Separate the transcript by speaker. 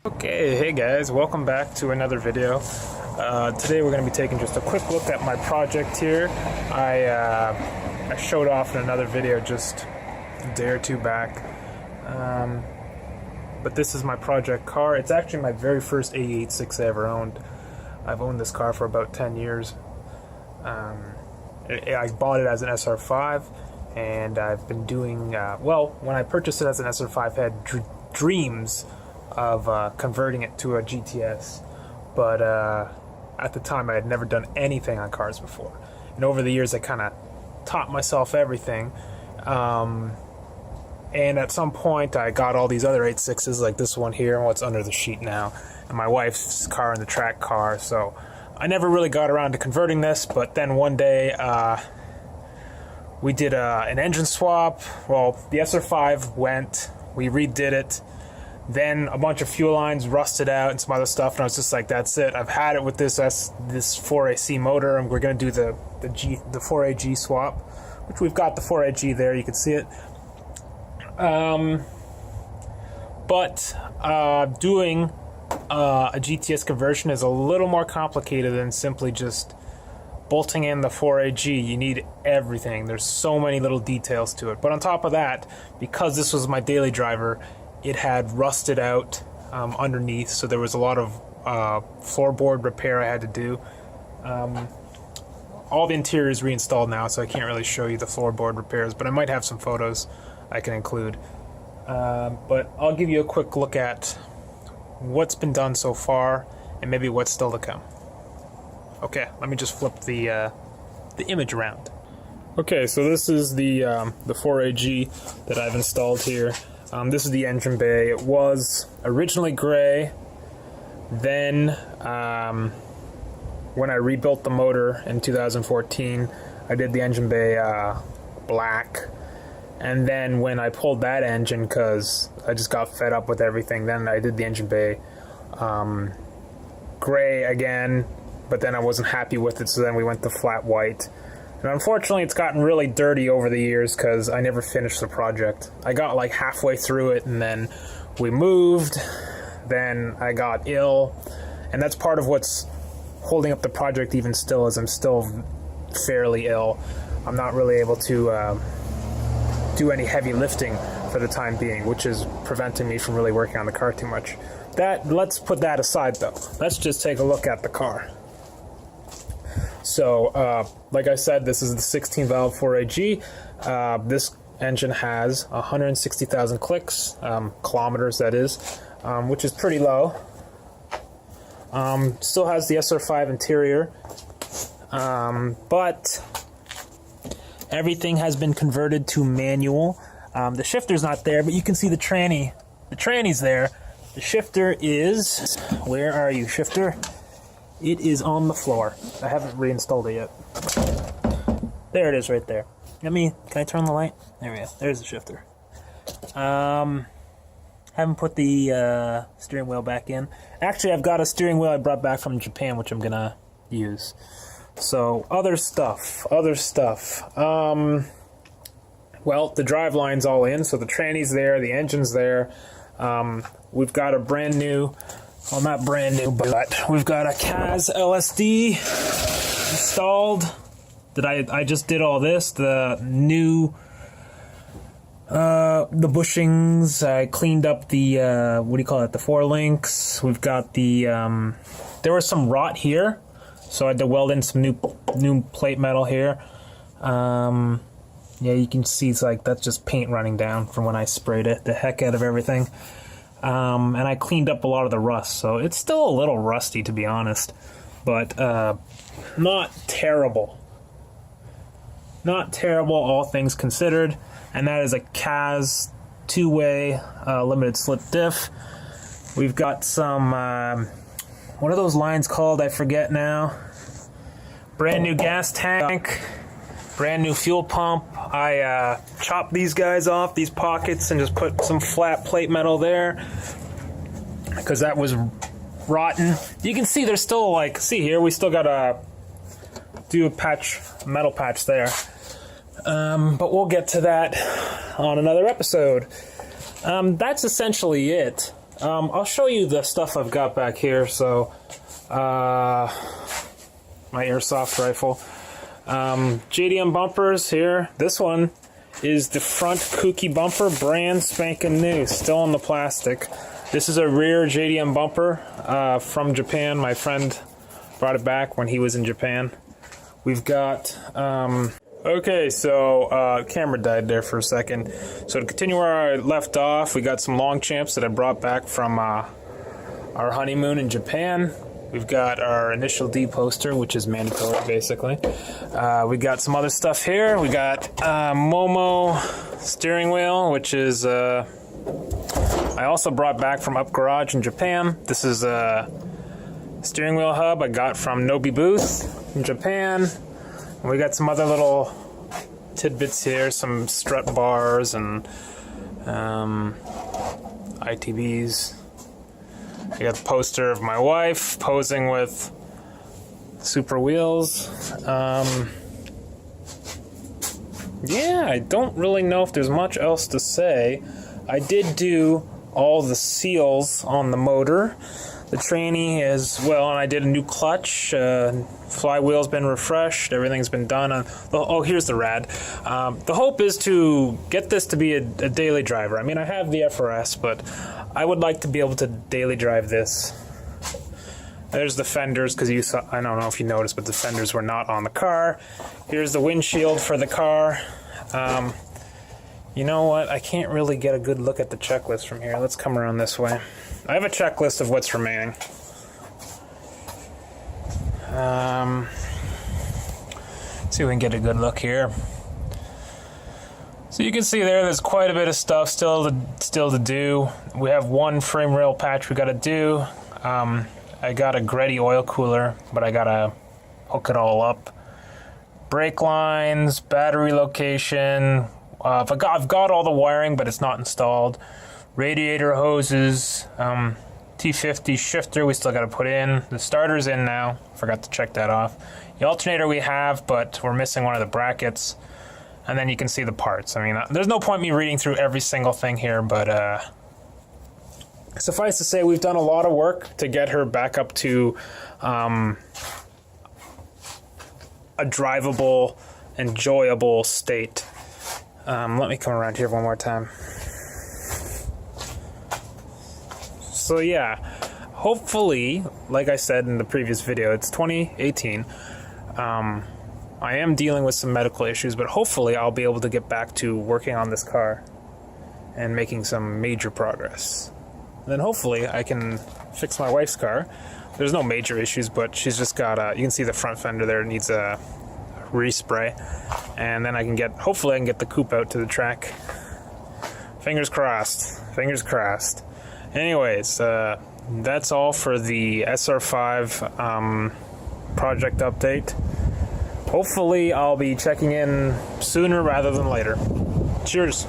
Speaker 1: Okay, hey guys, welcome back to another video. Today we're going to be taking just a quick look at my project here. I showed off in another video just a day or two back. But this is my project car. It's actually my very first AE86 I ever owned. I've owned this car for about 10 years. I bought it as an SR5, and I've been doing, when I purchased it as an SR5, I had dreams of converting it to a GTS, but at the time I had never done anything on cars before, and over the years I kind of taught myself everything, and at some point I got all these other 86s like this one here and what's under the sheet now, and my wife's car and the track car, so I never really got around to converting this. But then one day we did an engine swap. Well, the SR5 went, we redid it. Then a bunch of fuel lines rusted out and some other stuff, and I was just like, that's it. I've had it with this 4AC motor, and we're going to do the 4AG swap, which we've got the 4AG there. You can see it. But doing a GTS conversion is a little more complicated than simply just bolting in the 4AG. You need everything. There's so many little details to it. But on top of that, because this was my daily driver, it had rusted out underneath, so there was a lot of floorboard repair I had to do. All the interior is reinstalled now, so I can't really show you the floorboard repairs, but I might have some photos I can include. But I'll give you a quick look at what's been done so far and maybe what's still to come. Okay, let me just flip the image around. Okay, so this is the 4AG that I've installed here. This is the engine bay. It was originally gray. Then, when I rebuilt the motor in 2014, I did the engine bay black. And then when I pulled that engine, because I just got fed up with everything, then I did the engine bay gray again. But then I wasn't happy with it, so then we went to flat white. And unfortunately, it's gotten really dirty over the years because I never finished the project. I got like halfway through it, and then we moved. Then I got ill, and that's part of what's holding up the project even still, is I'm still fairly ill. I'm not really able to do any heavy lifting for the time being, which is preventing me from really working on the car too much. Let's put that aside though. Let's just take a look at the car. So, like I said, this is the 16 valve 4AG. This engine has 160,000 clicks, kilometers that is, which is pretty low. Still has the SR5 interior, but everything has been converted to manual. The shifter's not there, but you can see the tranny. The tranny's there. The shifter is... Where are you, shifter? It is on the floor. I haven't reinstalled it yet. There it is right there. Can I turn the light? There we go. There's the shifter. Haven't put the steering wheel back in. Actually, I've got a steering wheel I brought back from Japan, which I'm gonna use. So, other stuff. Well, the drive line's all in, so the tranny's there, the engine's there. We've got a brand new... Well, not brand new, but we've got a CAS LSD installed. I just did all this. The new, the bushings. I cleaned up the, the 4 links. We've got the, there was some rot here, so I had to weld in some new plate metal here. Yeah, you can see it's like, that's just paint running down from when I sprayed it, the heck out of everything. And I cleaned up a lot of the rust, so it's still a little rusty, to be honest, but not terrible. Not terrible, all things considered. And that is a CAS 2-way limited slip diff. We've got some, what are those lines called? I forget now. Brand new gas tank. Brand new fuel pump. I chopped these guys off, these pockets, and just put some flat plate metal there because that was rotten. You can see there's still, like, see here, we still got to do a metal patch there. But we'll get to that on another episode. That's essentially it. I'll show you the stuff I've got back here. So, my airsoft rifle. JDM bumpers here. This one is the front kooky bumper, brand spanking new, still on the plastic. This is a rear JDM bumper from Japan. My friend brought it back when he was in Japan. We've got... Okay, so camera died there for a second. So to continue where I left off, we got some long champs that I brought back from our honeymoon in Japan. We've got our initial D poster, which is mandatory, basically. We got some other stuff here. We got Momo steering wheel, which is I also brought back from Up Garage in Japan. This is a steering wheel hub I got from Nobi Booth in Japan. We got some other little tidbits here, some strut bars and ITBs. I got the poster of my wife posing with super wheels. Yeah, I don't really know if there's much else to say. I did do all the seals on the motor. The tranny as well, and I did a new clutch. Flywheel's been refreshed. Everything's been done. Oh, here's the rad. The hope is to get this to be a daily driver. I mean, I have the FRS, but I would like to be able to daily drive this. There's the fenders, because you saw, I don't know if you noticed, but the fenders were not on the car. Here's the windshield for the car. You know what? I can't really get a good look at the checklist from here. Let's come around this way. I have a checklist of what's remaining. See if we can get a good look here. So you can see there's quite a bit of stuff still to do. We have one frame rail patch we got to do. I got a Greddy oil cooler, but I got to hook it all up. Brake lines, battery location. I've got all the wiring, but it's not installed. Radiator hoses, T50 shifter we still got to put in. The starter's in now. Forgot to check that off. The alternator we have, but we're missing one of the brackets. And then you can see the parts. I mean, there's no point me reading through every single thing here, but suffice to say, we've done a lot of work to get her back up to a drivable, enjoyable state. Let me come around here one more time. So yeah, hopefully, like I said in the previous video, it's 2018. I am dealing with some medical issues, but hopefully I'll be able to get back to working on this car and making some major progress. And then hopefully I can fix my wife's car. There's no major issues, but she's just got you can see the front fender there needs a respray. And then hopefully I can get the coupe out to the track. Fingers crossed. Fingers crossed. Anyways, that's all for the SR5 project update. Hopefully I'll be checking in sooner rather than later. Cheers.